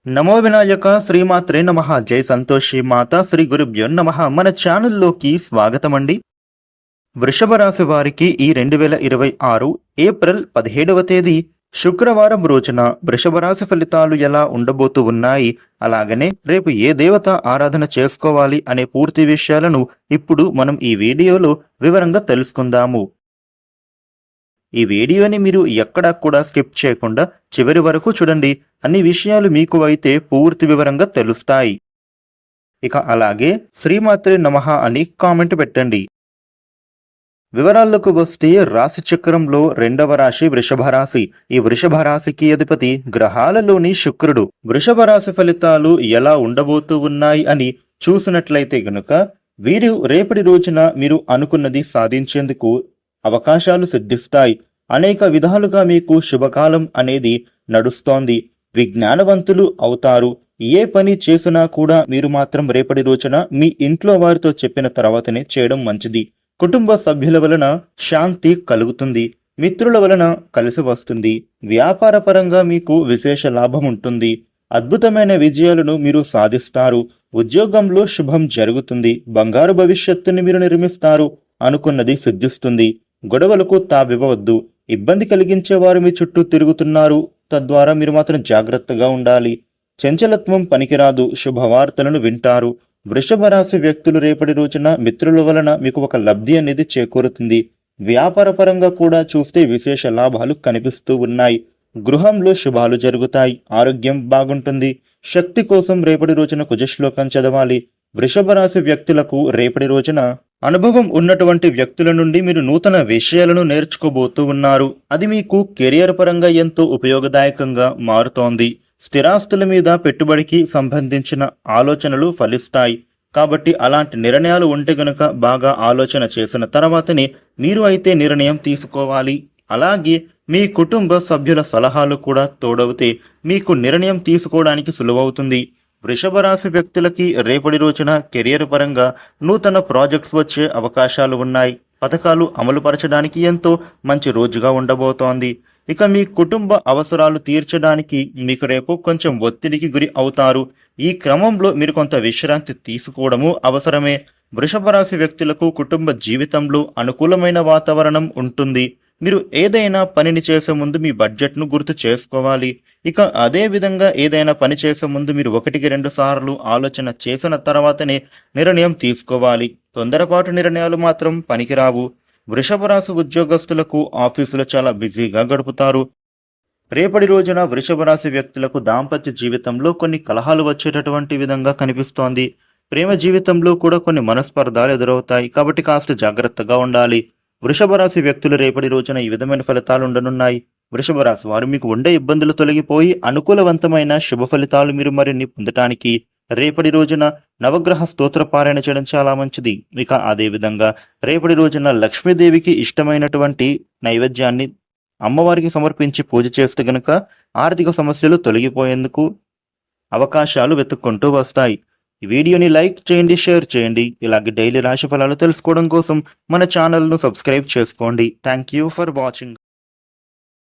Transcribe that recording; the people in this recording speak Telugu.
నమో వినాయక శ్రీమాత్రే నమః. జై సంతోషి మాత శ్రీ గురుభ్యో నమః. మన ఛానల్లోకి స్వాగతం అండి. వృషభ రాశి వారికి ఈ 2026 ఏప్రిల్ 17వ తేదీ శుక్రవారం రోజున వృషభ రాశి ఫలితాలు ఎలా ఉండబోతూ ఉన్నాయి, అలాగనే రేపు ఏ దేవత ఆరాధన చేసుకోవాలి అనే పూర్తి విషయాలను ఇప్పుడు మనం ఈ వీడియోలో వివరంగా తెలుసుకుందాము. ఈ వీడియోని మీరు ఎక్కడా కూడా స్కిప్ చేయకుండా చివరి వరకు చూడండి. అన్ని విషయాలు మీకు అయితే పూర్తి వివరంగా తెలుస్తాయి. ఇక అలాగే శ్రీమాత్రే నమః అని కామెంట్ పెట్టండి. వివరాల్లోకి వస్తే రాశి చక్రంలో రెండవ రాశి వృషభ రాశి. ఈ వృషభ రాశికి అధిపతి గ్రహాలలోని శుక్రుడు. వృషభ రాశి ఫలితాలు ఎలా ఉండబోతూ ఉన్నాయి అని చూసినట్లయితే గనుక వీరు రేపటి రోజున మీరు అనుకున్నది సాధించేందుకు అవకాశాలు సిద్ధిస్తాయి. అనేక విధాలుగా మీకు శుభకాలం అనేది నడుస్తోంది. విజ్ఞానవంతులు అవుతారు. ఏ పని చేసినా కూడా మీరు మాత్రం రేపటి రోజున మీ ఇంట్లో వారితో చెప్పిన తర్వాతనే చేయడం మంచిది. కుటుంబ సభ్యుల వలన శాంతి కలుగుతుంది. మిత్రుల వలన కలిసి వస్తుంది. వ్యాపార పరంగా మీకు విశేష లాభం ఉంటుంది. అద్భుతమైన విజయాలను మీరు సాధిస్తారు. ఉద్యోగంలో శుభం జరుగుతుంది. బంగారు భవిష్యత్తుని మీరు నిర్మిస్తారు. అనుకున్నది సిద్ధిస్తుంది. గొడవలకు తావివ్వవద్దు. ఇబ్బంది కలిగించే వారు మీ చుట్టూ తిరుగుతున్నారు. తద్వారా మీరు మాత్రం జాగ్రత్తగా ఉండాలి. చంచలత్వం పనికిరాదు. శుభవార్తలను వింటారు. వృషభ రాశి వ్యక్తులు రేపటి రోజున మిత్రుల వలన మీకు ఒక లబ్ధి అనేది చేకూరుతుంది. వ్యాపార పరంగా కూడా చూస్తే విశేష లాభాలు కనిపిస్తూ ఉన్నాయి. గృహంలో శుభాలు జరుగుతాయి. ఆరోగ్యం బాగుంటుంది. శక్తి కోసం రేపటి రోజున కుజశ్లోకం చదవాలి. వృషభ రాశి వ్యక్తులకు రేపటి రోజున అనుభవం ఉన్నటువంటి వ్యక్తుల నుండి మీరు నూతన విషయాలను నేర్చుకోబోతూ ఉన్నారు. అది మీకు కెరియర్ పరంగా ఎంతో ఉపయోగదాయకంగా మారుతోంది. స్థిరాస్తుల మీద పెట్టుబడికి సంబంధించిన ఆలోచనలు ఫలిస్తాయి. కాబట్టి అలాంటి నిర్ణయాలు ఉంటే గనుక బాగా ఆలోచన చేసిన తర్వాతనే మీరు అయితే నిర్ణయం తీసుకోవాలి. అలాగే మీ కుటుంబ సభ్యుల సలహాలు కూడా తోడవుతే మీకు నిర్ణయం తీసుకోవడానికి సులువవుతుంది. వృషభ రాశి వ్యక్తులకి రేపటి రోజున కెరియర్ పరంగా నూతన ప్రాజెక్ట్స్ వచ్చే అవకాశాలు ఉన్నాయి. పథకాలు అమలుపరచడానికి ఎంతో మంచి రోజుగా ఉండబోతోంది. ఇక మీ కుటుంబ అవసరాలు తీర్చడానికి మీకు రేపు కొంచెం ఒత్తిడికి గురి అవుతారు. ఈ క్రమంలో మీరు కొంత విశ్రాంతి తీసుకోవడము అవసరమే. వృషభ రాశి వ్యక్తులకు కుటుంబ జీవితంలో అనుకూలమైన వాతావరణం ఉంటుంది. మీరు ఏదైనా పనిని చేసే ముందు మీ బడ్జెట్ను గుర్తు చేసుకోవాలి. ఇక అదే విధంగా ఏదైనా పని చేసే ముందు మీరు 1-2 సార్లు ఆలోచన చేసిన తర్వాతనే నిర్ణయం తీసుకోవాలి. తొందరపాటు నిర్ణయాలు మాత్రం పనికిరావు. వృషభ రాశి ఉద్యోగస్తులకు ఆఫీసులో చాలా బిజీగా గడుపుతారు. రేపటి రోజున వృషభ రాశి వ్యక్తులకు దాంపత్య జీవితంలో కొన్ని కలహాలు వచ్చేటటువంటి విధంగా కనిపిస్తోంది. ప్రేమ జీవితంలో కూడా కొన్ని మనస్పర్ధాలు ఎదురవుతాయి. కాబట్టి కాస్త జాగ్రత్తగా ఉండాలి. వృషభ రాశి వ్యక్తులు రేపటి రోజున ఈ విధమైన ఫలితాలు ఉండనున్నాయి. వృషభ రాశి వారు మీకు ఉండే ఇబ్బందులు తొలగిపోయి అనుకూలవంతమైన శుభ ఫలితాలు మీరు మరిన్ని పొందటానికి రేపటి రోజున నవగ్రహ స్తోత్ర పారాయణ చేయడం చాలా మంచిది. ఇక అదే విధంగా రేపటి రోజున లక్ష్మీదేవికి ఇష్టమైనటువంటి నైవేద్యాన్ని అమ్మవారికి సమర్పించి పూజ చేస్తే గనుక ఆర్థిక సమస్యలు తొలగిపోయేందుకు అవకాశాలు వెతుక్కుంటూ వస్తాయి. ఈ వీడియోని లైక్ చేయండి, షేర్ చేయండి. ఇలాగే డైలీ రాశి ఫలాలు తెలుసుకోవడం కోసం మన ఛానల్ను సబ్స్క్రైబ్ చేసుకోండి. Thank you for watching.